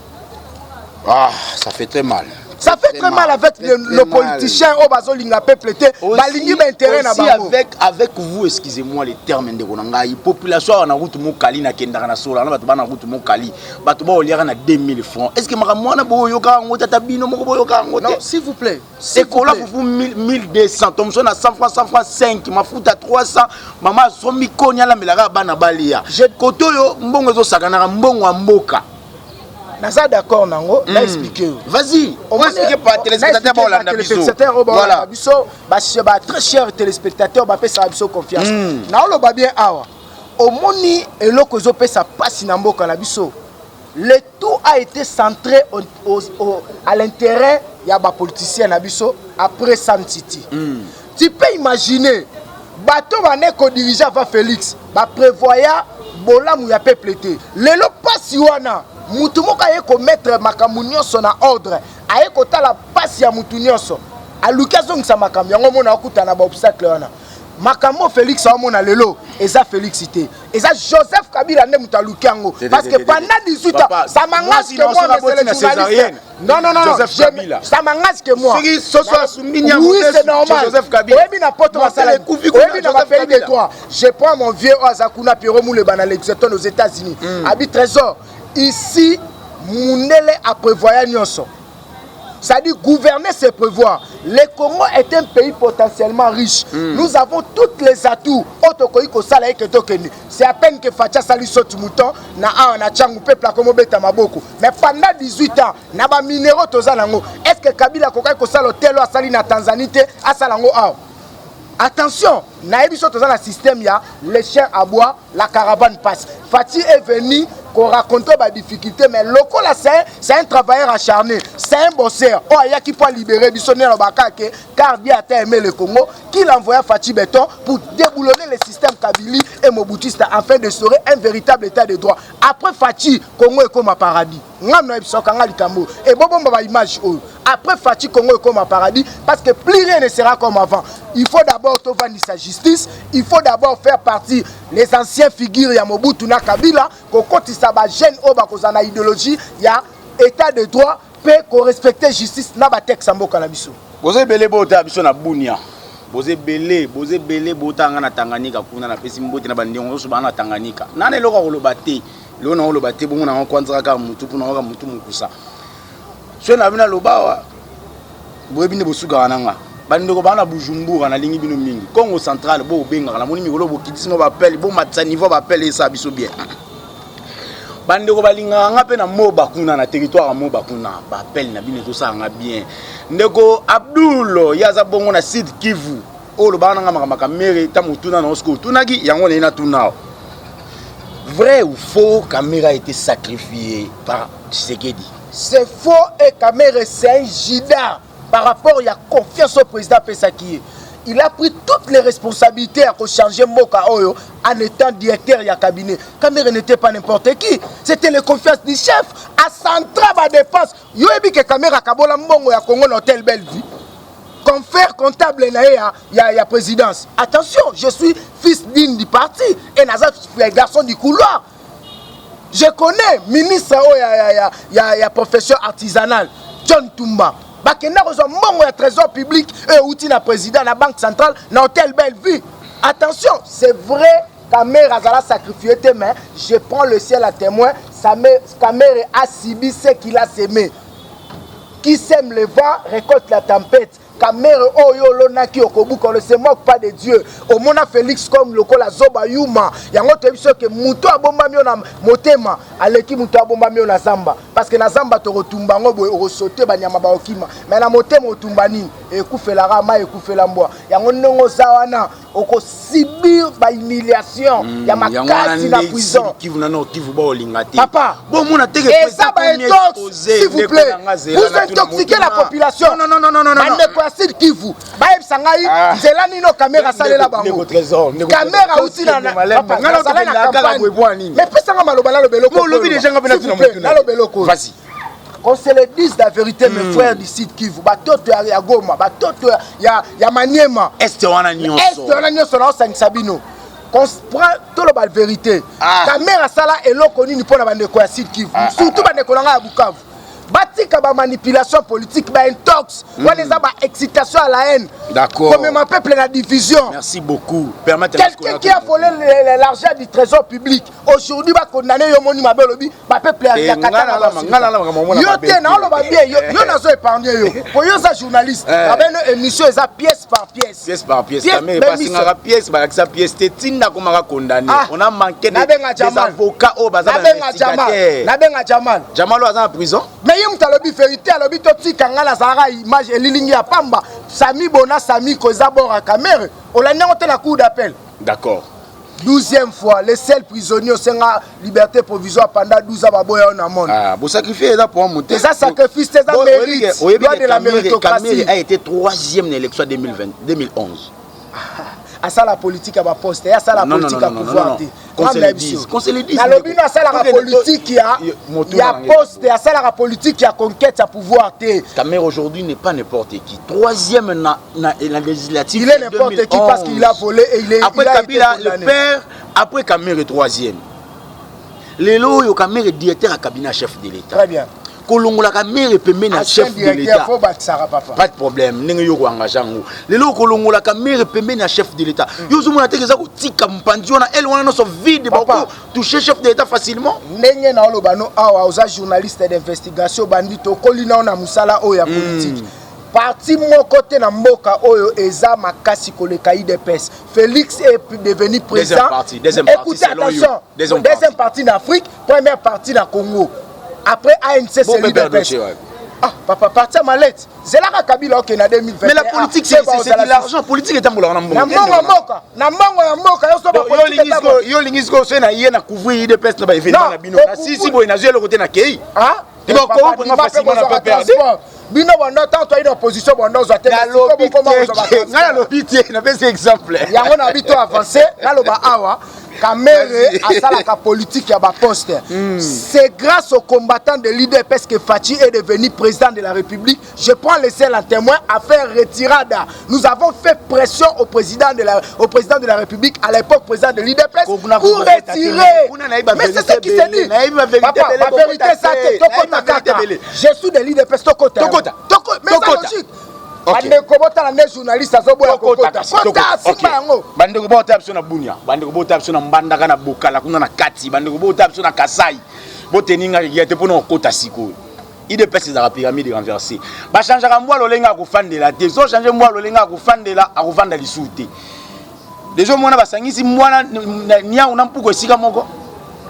Ah, ça fait très mal. Ça fait très mal avec le politicien au bazolinga peuple balingi intérêt na bango. Avec vous, excusez-moi les termes de Konanga, population na route mokali na kendaka na sola na bato bana route mokali, bato ba oliara na 2000 francs. Est-ce que makamwana boyoka ngota tabino moko boyoka ngota? Non, s'il vous plaît. C'est quoi là pour 1200, tomso na 100 francs 5, mafuta 300, maman somi konya la melaka bana balia. Kotoyo mbongo zo sakana mbongo mboka. Naza d'accord nango, na expliquer. Vas-y, on va expliquer par téléspectateur ba Olanda biso. Voilà, biso ba très cher téléspectateur ba pesa biso confiance. Na lo ba bien awa. Omoni eloko zo pesa pasi na mboka na biso. Le tout a été centré à l'intérêt ya ba politicien na biso après Sam City. Tu peux imaginer bato bané ko dirigeant va Félix ba prévoya bolamu ya peuple té. Lelo pasi wana mutu moko aye komettre makambo nyonso na ordre aye kotala pasi ya mutu nyonso aluki azongisa makambo yango mona akutana ba obstacle wana makambo Félix amona lelo eza Félix te eza Joseph Kabila nde mutu aluki yango parce que pendant 18 ans ça m'engage que moi monsieur le journaliste non Joseph Kabila ça m'engage que moi oui c'est normal oyebi na poto basala oyebi na bafeli de toi je prends mon vieux Azakuna Pierrot Mouleba na Lexington aux États-Unis habite Trésor. Ici, Mounele a prévoyé nyonso. Ça dit gouverner c'est prévoir. Le Congo est un pays potentiellement riche. Nous avons tous les atouts. C'est à peine que Fatia sali saute mouton na changu peuple comme beta maboko. Mais pendant 18 ans, na ba minéraux tozalango. Est-ce que Kabila kokai ko sala hôtel à sali na Tanzanie te a salango a? Attention, naebi so toza na système ya les chiens aboient, la caravane passe. Fati est venu qu'on raconte ba difficulté mais loko là c'est un travailleur acharné, c'est un bosseur. Oh il y a qui peut libérer bisonné na bakake car bien a aimé le Congo qu'il envoya Fati Beton pour déboulonner le système Kabili et Mobutiste afin de sauver un véritable état de droit. Après Fati, Congo est comme un paradis. Ngam na biso kanga likambo et bobo ba image oh. Après Fati Congo est comme un paradis parce que plus rien ne sera comme avant. Il faut d'abord vendre sa justice, il faut d'abord faire partie les anciens figures ya Mobutu na Kabila ko kotisa ba jeune oba ko na idéologie ya état de droit peut ko respecter justice na ba texte mboka na biso. Bozo belé bota biso na Bunia. Bosé belé botanga na Tanganyika kuna na pesi mbote na bandingo so bana Tanganyika. Nane loko kolobate. Lo na kolobate bongo na kwanza ka mutu kuna ka mutu mukusa. So na bina lobawa. Boye bine bosuka wananga. Bandeko bana Bujumbura na lingi bino mingi. Congo central bo benga na moni mikolo bo kitisi ba appel bo matsa niveau ba appel ça biso bien. Bandeko balinga nga pe na moba kuna na territoire moba kuna ba appel na bino to ça nga bien. Ndeko Abdul yaza bongo na Sud Kivu. O lo bana nga makamaka mere ta mutuna na osko tunaki yango na tuna. Vrai ou faux, Kamere a été sacrifié par Tshisekedi? C'est faux et Kamere c'est un gida par rapport à la confiance au président Pesaki. Il a pris toutes les responsabilités à changer Moka Oyo en étant directeur du cabinet. Kamere n'était pas n'importe qui. C'était la confiance du chef. À central ma défense. Yo ebi que Kamere Kabola Mbongo ya Congo l'hôtel Bellevue. Confère comptable ya présidence. Attention, je suis fils digne du parti et Nazar garçon du couloir. Je connais ministre ya profession artisanale John Tumba. Bakena rezo mbongo ya trésor public et outil na président la banque centrale na hôtel Bellevue. Attention, c'est vrai Kamere a sacrifié mais je prends le ciel à témoin. Kamere a subi ce qu'il a semé. Qui sème le vent récolte la tempête. Kamere oyo lonaki okobuka ne se moque pas de Dieu. Au mona Félix comme lokola zoba yuma. Yango te biso ke muto abomba mio na motema aleki muto abomba mio na zamba parce que na zamba to retumba ngo boy osote banyama ba okima. Mais na motema otumba nini ekufela rama ekufela mbwa. Yango ndongo zawana oko subir ba humiliation ya makasi na prison. Kivu na no kivu ba olingati. Papa, bon mona teke ça va être s'il vous plaît. Vous intoxiquez la population. Non. Sid Kivu baye sangai nzela nino Kamera salela bango Kamera uti na papa ngala na campagne mais pesanga maloba na lobelo ko lobi déjà ngapena tina mutuna na lobelo ko vas-y qu'on se le dise la vérité mes frères du Sud Kivu batoto ya Goma batoto ya Maniema est wana nyonso na osangisa bino qu'on prend tout la vérité Kamera sala eloko nini pona bandeko ya Sud Kivu surtout bandeko na ya Bukavu. Batika ba manipulation politique, ba intox, wana ba excitation à la haine. D'accord. Comme ma peuple la division. Merci beaucoup. Permettez-moi. Quelqu'un qui a volé l'argent du trésor public, aujourd'hui va condamner yo moni mabelobi, ba peuple ya katana. Yo te na lo ba bien, yo na zo épargner yo. Pour yo ça journaliste, abeno émission eza pièce par pièce. Pièce par pièce, mais parce que pièce ba ça pièce tetinda ko maka condamner. On a manqué des avocats au bazar investigateur. Na benga Jamal. Jamal est en prison. Mais il y a une vérité, il y a une image et l'ligne à Pamba. Sami Bona, Sami Kozabor à Kamere. On a la cour d'appel. D'accord. 12e fois, le seul prisonnier au Sénat liberté provisoire pendant 12 ans en amont. Ah, vous sacrifiez ça pour monter. C'est ça sacrifice, c'est ça mérite. Loi de la méritocratie. Kamere a été 3e dans l'élection 2011. À ça la politique à ma poste, à ça la politique à pouvoir. Qu'on se le dise. Dans le but, à ça la politique il y a poste, à ça la politique il y a conquête à pouvoir. Kamere aujourd'hui n'est pas n'importe qui. 3e dans la législative. Il est n'importe qui parce qu'il a volé et il est. Après Kabila, le père, après Kamere 3e. Lelo yo Kamere directeur à cabinet chef de l'État. Très bien. Kolongola Kamere pembe na chef de l'État. Pas de problème, nenga yo ko engagé ngo. Lelo kolongola Kamere pembe na chef de l'État. Yo zomona te keza ko tika mpandi ona elle wana no so vide ba ko toucher chef de l'État facilement. Nenga na lobano awa oza journaliste d'investigation bandito kolina na musala o ya politique. Parti mon côté na mboka oyo eza makasi koleka IDPS. Félix est devenu président. Deuxième partie. Écoutez attention. Deuxième partie d'Afrique, première partie na Congo. Après ANC c'est l'IDPS. Ah papa parti à Malette. C'est là Kabila OK na 2020. Mais la politique c'est de l'argent, politique est ambola na mboka. Na mbongo ya mboka yo so ba politique. Yo lingisko so na yé na couvrir IDPS na ba événement na bino. Na si boy na le côté na kei. Ah tu vas ko pour facilement na perdre. Bino banda tant toi une opposition banda zo atteindre. Na lobby na pese exemple. Yango na bito avancer, na loba awa. Kamere a ça la politique à poste. C'est grâce aux combattants de l'IDPS que Fachi est devenu président de la République. Je prends le seul en témoin à faire retirada. Nous avons fait pression au président de la République, à l'époque président de l'IDPS, pour retirer. Mais c'est ce qui s'est dit. Papa, la vérité, ça, je suis de l'IDPS, Tokota. Mais c'est logique. bandeko botala ne journaliste azoboya kokota simba yango bandeko botala biso na Bunia bandeko botala biso na Mbandaka na Bokala kuna na Kati bandeko botala biso na Kasai boteninga yete pona kokota sikoyo IDPS ezaka pyramide renversée ba changera mbwa lolenga akufandela te so changer mbwa lolenga akufandela akuvanda lisuute dejo mwana basangisi mwana nya una mpuko esika moko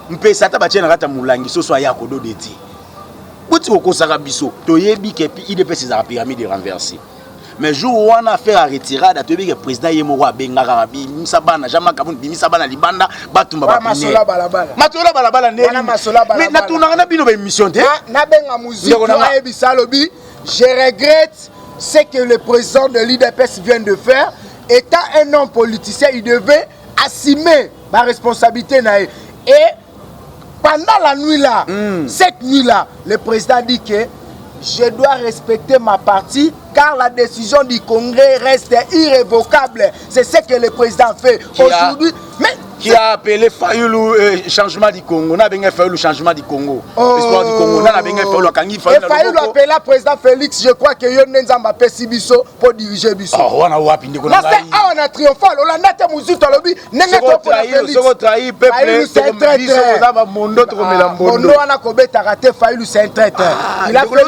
mpesa ta batiena kata mulangi so so ayako dodeti buti okosaka biso toyebi ke IDPS ezaka pyramide renversée mais jour wana a faire retirade toyebi ke président yemoko abengaka bimisa bana jama kabuni bimisa bana libanda batumba ba masola balabala ne mais na tunanga na bino ba émission te na benga muziki ayebisa lobi je regrette ce que le président de l'IDPS vient de faire. Étant un homme politicien, il devait assumer ma responsabilité. Et pendant la nuit là, cette nuit là, le président dit que je dois respecter ma partie car la décision du Congrès reste irrévocable. C'est ce que le président fait aujourd'hui. Mais qui a appelé Fayoulou changement du Congo. On a bien fait le changement du Congo. L'espoir du Congo. On a bien fait le Kangi. Fayoulou a appelé le président Félix. Je crois que Yon Nenzamba Pessibiso pour diriger Bisso. Oh, on a wapi ndeko na ngai. On a triomphal. On a nata muzuto lobi. Nenga to pour Félix. Soko trahi peuple. C'est un traiteur. Mondo to komela mbondo. Mondo ana kobeta raté Fayoulou c'est un traiteur. Il a fait le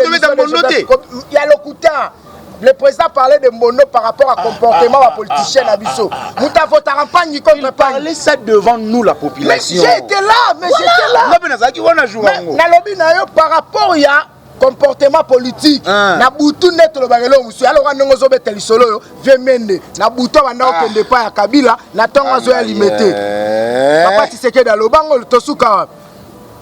il y a le couteau. Le président parlait de Mono par rapport à comportement à politicien Abisso. Nous t'avons ta campagne contre il parlait ça devant nous la population. Mais j'étais là, j'étais là. Par rapport il y a comportement politique. Na butu net le bagelo monsieur. Alors on ngozo beteli solo vemende. Na butu banda okende pa ya Kabila na tongo zo ya limité. Papa Tshisekedi dans le bango tosuka.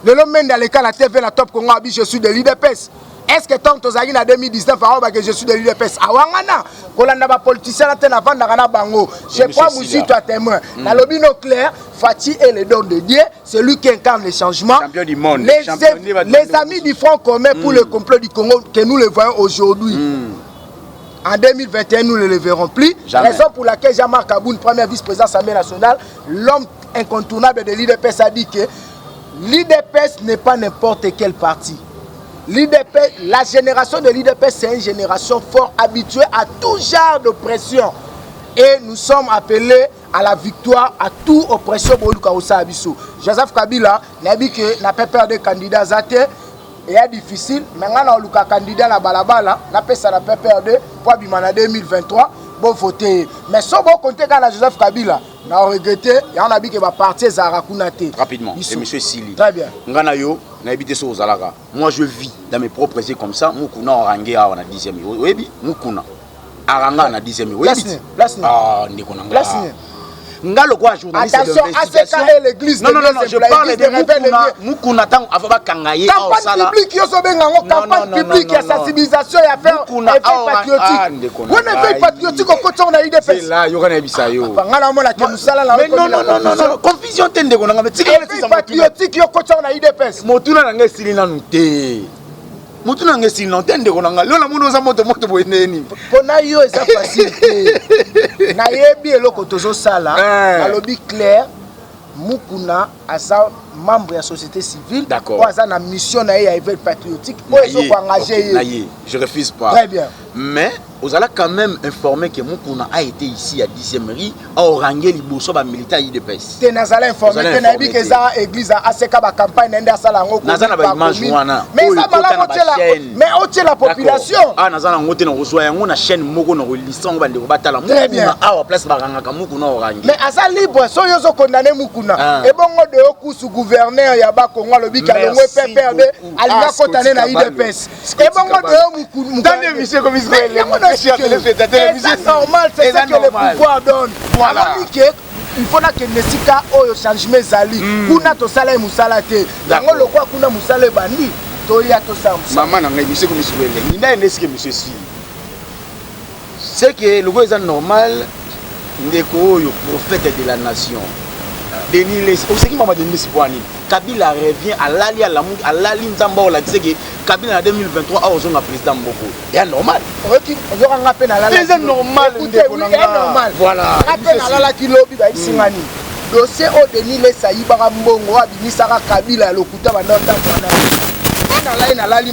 Le lomende à l'école la TV la Top Congo abi je suis de l'IDPS. Est-ce que tant que en 2019 que je suis de l'UDPS awangana kolanda ba politicien na tena vanda kana bango je crois monsieur toi témoin na lobino clair Fati est le don de Dieu, c'est lui qui incarne les changements. Champion du monde. Les amis du Front commun pour le complot du Congo que nous le voyons aujourd'hui. En 2021 nous ne le verrons plus. Jamais. Raison pour laquelle Jean-Marc Aboun, premier vice-président de l'Assemblée nationale, l'homme incontournable de l'IDPS a dit que l'IDPS n'est pas n'importe quel parti. L'IDPS, la génération de l'IDPS, c'est une génération fort habituée à tout genre d'oppression. Et nous sommes appelés à la victoire, à toute oppression. Joseph Kabila n'a dit que n'a pas peur de candidats athées. Et c'est difficile. Maintenant, on a un candidat à Balabala, n'a pas peur de pour 2023. Bon voter. Mais si on compte quand Joseph Kabila, on a regretté et on a dit que va partir Zarakunate. Rapidement, et monsieur Sili. Très bien. Nganayo, on a habité sur Ozalaga. Moi, je vis dans mes propres yeux comme ça. Moukuna Orangé à la 10e. Oui, Moukuna. Aranga à la 10e. Oui, ah, Nikona. Attention, ACK et l'église. Non, je parle de Moukuna. Avaba Kangaye. Campagne publique, campagne publique, il y a sensibilisation, il y a faire effet patriotique. On a fait patriotique au côté, on a eu des faits. C'est là, il y aura un ébisayo. Mais non, confusion tende qu'on a mis. Effet patriotique, au côté, on a eu des faits. Motuna n'a pas na nute. Motuna n'a pas tende qu'on a mis. L'on a mis nos amours de moto pour une. Pona yo eza facile. Na yebi eloko tozo sala, na lobby clair. Mukuna asa membre de la société civile. D'accord. Ou asa na mission na ya éveil patriotique. Ou ils ont engagé. Je refuse pas. Très bien. Mais vous allez quand même informer que Mukuna a été ici à 10e rue à Orangé Liboso ba militaire IDPS. Te nazala informer que na bi que za église a ACK ba campagne nende sala ngo ko. Nazana ba image wana. Mais ça mais au la population. Ah nazana ngote na reçoit yango na chaîne moko na relation ba ndeko batala Mukuna a place ba rangaka Mukuna Orangé. Mais asa libre so yo zo condamner Mukuna. Et bongo de oku sous gouverneur ya ba Congo lobi ka longo PPRD alinga kotane na IDPS. Et bongo de Mukuna. Dans monsieur comme Israël. C'est normal, c'est ça que le pouvoir donne. Voilà. Il faut que Nesika oyo changement zali. Kuna to sala e musala te. Dango lokwa kuna musala bandi. To ya to sam. Maman na ngai monsieur comme Israël. Ni na neske monsieur si. C'est que le gouvernement est normal ndeko oyo prophète de la nation. Denis les au ce qui m'a donné ce point. Kabila revient à l'ali à l'amour à l'ali nzamba on l'a dit que Kabila en 2023 a osé un président Mboko. C'est normal. OK, on va rappeler à la c'est normal. C'est normal. Voilà. Rappel à la qui lobby ba isingani. Dossier au Denis les Saïba Mbongo abimisaka Kabila lokuta bandota bana.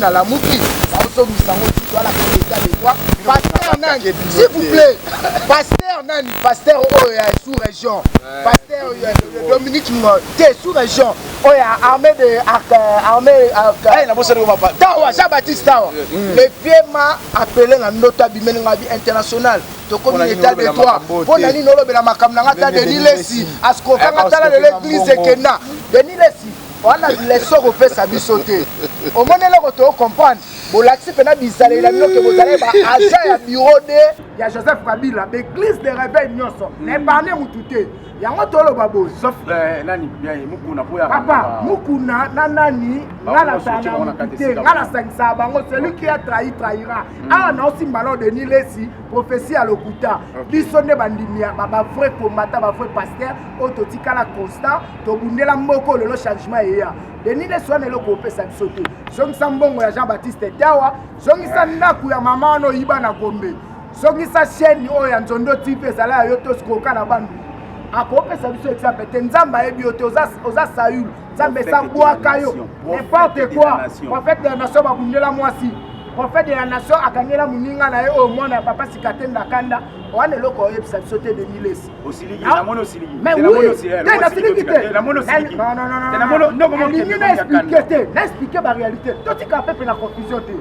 Na la muki. Ça aussi misango tu dois la état de droit. pasteur nani s'il vous plaît pasteur nani pasteur oya sous région pasteur Dominique te sous région oya armée de armée na bosa ko papa tawa Jean-Baptiste tawa le pied m'a appelé na nota bimene ngabi international to comme état de droit pour nani nolobela makamna ngata Denis Lesi asko kanga tala de l'église ekena Denis Lesi wana leso ko pesa bisote au moins là ko comprendre bolakisi pena bizala ila bino ke bozala ba agent ya bureau de ya Joseph Kabila l'église de réveil nyonso na parler mutute yango tolo babo sauf nani bien mukuna po ya papa mukuna na nani ngala sana mutute ngala sangisa bango celui qui a trahi trahira ah na aussi malon de Denis Lesi prophétie à lokuta biso ne bandimia ba vrai combattant ba vrai pasteur ototikala constant to bundela moko le changement eya Denis Lesi wana eloko opesa biso te zongisa mbongo ya Jean-Baptiste Tawa zongisa ndaku ya mama no yiba na Gombe zongisa chaîne oyo ya Nzondo TV ezala yo to skoka na bandu akopesa biso exemple te nzamba yebi yo te oza Saül nzambe sa bwaka yo n'importe quoi prophète de la nation babundela mwasi prophète de la nation akangela muninga na ye oyo mwana ya papa sikatenda kanda wana eloko oyebisa biso te Denis Lesi osiliki na mono osiliki mais oui te na siliki te na mono osiliki na expliquer ba réalité totika pepe na confusion te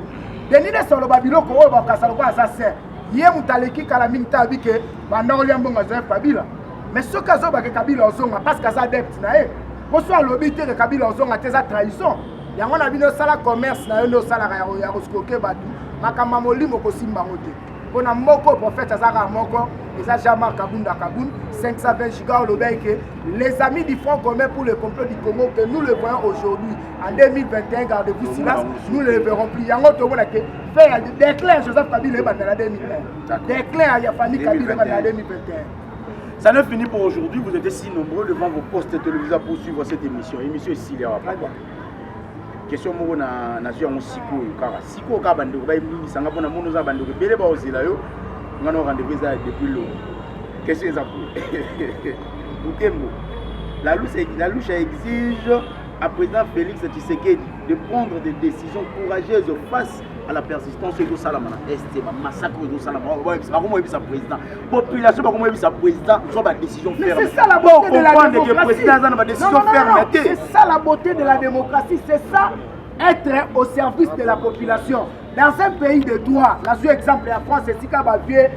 Denis Lesi oloba biloko oyo bakasa lokwa asa ser ye mutaleki kala mingi tabi ke bandoli ambonga Joseph Kabila mais ce cas où Kabila ozonga parce que ça depth na ye poso alobi te Kabila ozonga te za trahison yango na bino sala commerce na yo no sala ya koskoke batu makamba molimo kosimba ngote pona moko prophète azaka moko eza Jean-Marc Kabunda Kaboun 520 giga olobeke les amis du Front commun pour le complot du Congo que nous le voyons aujourd'hui en 2021 gardez-vous silence nous le verrons plus yango to mona ke faire déclare Joseph Kabila e bandana 2021 déclare ya famille Kabila bandana 2021. Ça ne finit pour aujourd'hui. Vous êtes si nombreux devant vos postes télévisés pour suivre cette émission. Émission ici, les rapports. Question mo na nation siko kara siko ka bande ko bay mingi sanga pona mono za bande ko bele ba osila yo ngano rendez-vous ça depuis le question ça pour la louche exige à président Félix Tshisekedi de prendre des décisions courageuses face à la persistance de Salamana est massacre de Salamana comment est sa président population comment est sa président soit la décision ferme c'est ça la beauté de la démocratie c'est ça la beauté de la démocratie c'est ça être au service de la population dans un pays de droit là sur exemple la France c'est tika ba vieux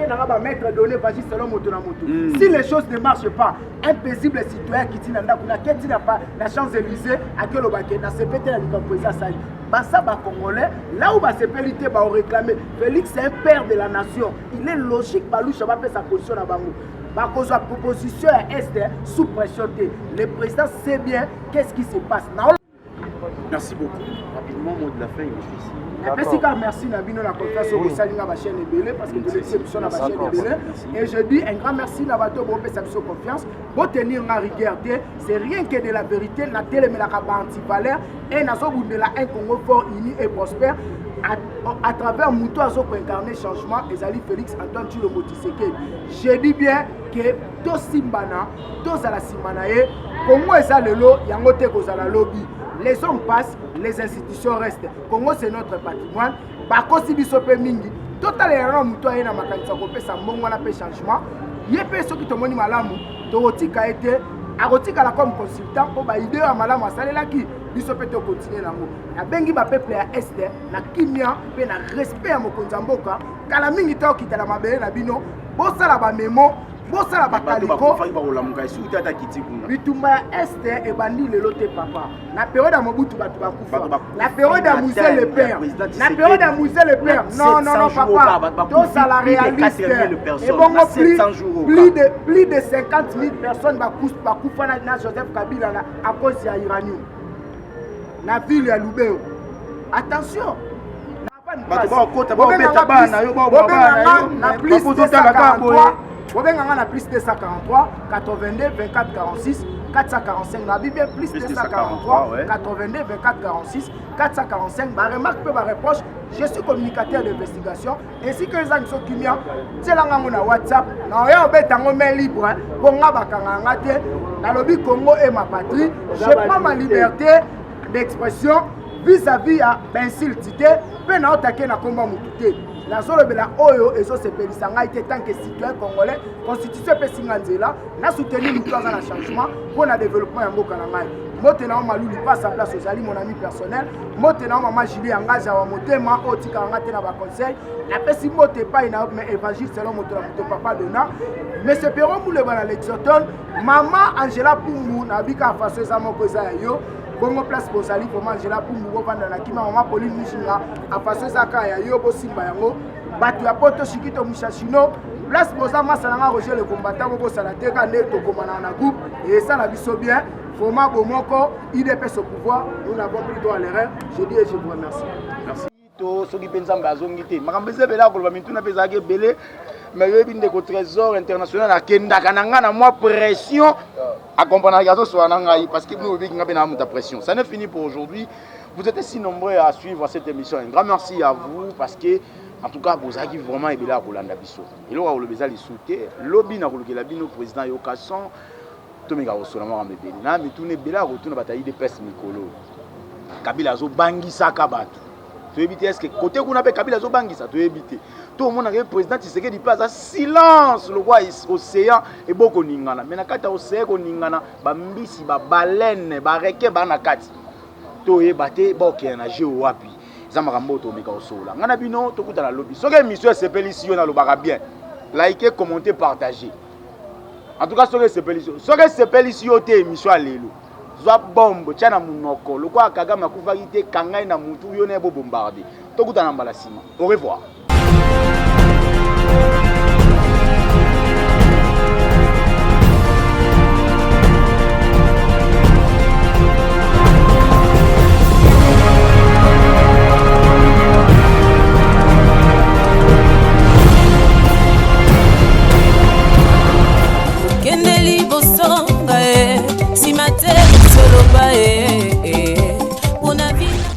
n'a mettre donné vas-y selon moto na moto si les choses ne marchent pas un paisible citoyen qui dit nanda kuna keti na pas la Champs-Élysées à quel obake na sepete la président ça basa ba congolais là où ba sepelité ba réclamer Félix c'est un père de la nation il est logique baloucha va faire sa position na bango ba cause la proposition est sous pression le président sait bien qu'est-ce qui se passe. Merci beaucoup. Rapidement, mot de la fin, il est ici. Merci Nabino la confiance au Salinga ma chaîne Ebele parce que de l'exception à ma chaîne Ebele et je dis un grand merci Nabato pour sa confiance pour tenir ma rigueur c'est rien que de la vérité na télé mais la anti-valeur et na so de la un Congo fort uni et prospère à travers Mouto Azo pour incarner changement et Zali Félix Antoine Tshilombo Tshisekedi. Je dis bien que to simbana to zala simanae Congo eza lelo yango te kozala lobby. Les hommes passent, les institutions restent. Congo c'est notre patrimoine. Bakosi bisope mingi. Total erreur muto ayena makanisa ko pesa mbongo na pe changement. Yepe soki tomoni malamu, to otika ete akotika la comme consultant po ba idée ya malamu asalela ki bisope to continuer nango. Na bengi ba peuple ya est na kimia pe na respect ya mokonza mboka. Kala mingi to kitala mabele na bino. Bosala ba memo bosala bakaliko bitumba ya este ebandi lelo te papa na période ya mobutu bato bakufa na période ya musée le père na période ya musée le père non papa tosala réaliste et bongo plus de 50 000 personnes bakufa na Joseph Kabila à cause ya uranium na ville ya Lubero attention na plus de 143 Bobenganga na plus 243 82 24 46 445 na Bible plus 243 82 24 46 445 ba remarque pe ba reproche je suis communicateur d'investigation ainsi que les gens qui mia tselanga na WhatsApp na yo betango main libre pour nga bakanga ngate na lobi Congo et ma patrie je prends ma liberté d'expression vis-à-vis à insulté pe na otake na komba mututé la zone bela oyo ezo sepelisa ngai te tant que citoyen congolais constitution pe singanzela na soutenir l'histoire dans le changement pour le développement ya mboka na ngai mote na maluli pas sa place aux alliés mon ami personnel mote na maman Julie engage wa motema otika ngate na ba conseil na pesi mote pa ina mais évangile selon moto la moto papa dona mais ce perron moule bana l'exotone maman Angela Pumbu na bika faso za moko za yo bongo place bozali pour Angela Pumbu ko vanda na kima maman Pauline Mishinga a faso za ka ya yo bo simba yango batu ya poto shikito mushashino place boza masalanga Roger le combattant ko sala te ka ne to komana na groupe et ça la biso bien Foma Bomoko IDPS au pouvoir nous n'avons plus droit à l'erreur je dis et je vous remercie merci to soki penza mbazongi te makambeze bela ko ba mituna peza ke belé mais yebi ndeko trésor international akendaka nanga na moi pression accompagner gazo so na ngai parce que nous obi ngabe na muta pression ça ne finit pour aujourd'hui vous êtes si nombreux à suivre cette émission un grand merci à vous parce que en tout cas vous avez vraiment ebela à kolanda biso elo wa lo bezali souté lobby na kolukela bino président Yokason tomika osola mwa mbebeli na mitune bela ko tuna batayi de pes mikolo Kabila zo bangisa kabatu to éviter est-ce que côté kuna pe Kabila zo bangisa to éviter tout le monde a président Tshisekedi place silence le roi océan et boko ningana mais na kata océan ko ningana ba mbisi ba baleine ba reke ba na kati to yebate boke na jeu wapi za makambo to meka osola ngana bino to kuta na lobby soke émission sepeli si yo na lobaka bien likez commenter partager en tout cas soke sepeli si yo te émission alelo zwa bombe tchana munoko lokwa Kagame akufaki te kangai na mutu yo ne bo bombarder to kuta na mbala sima au revoir.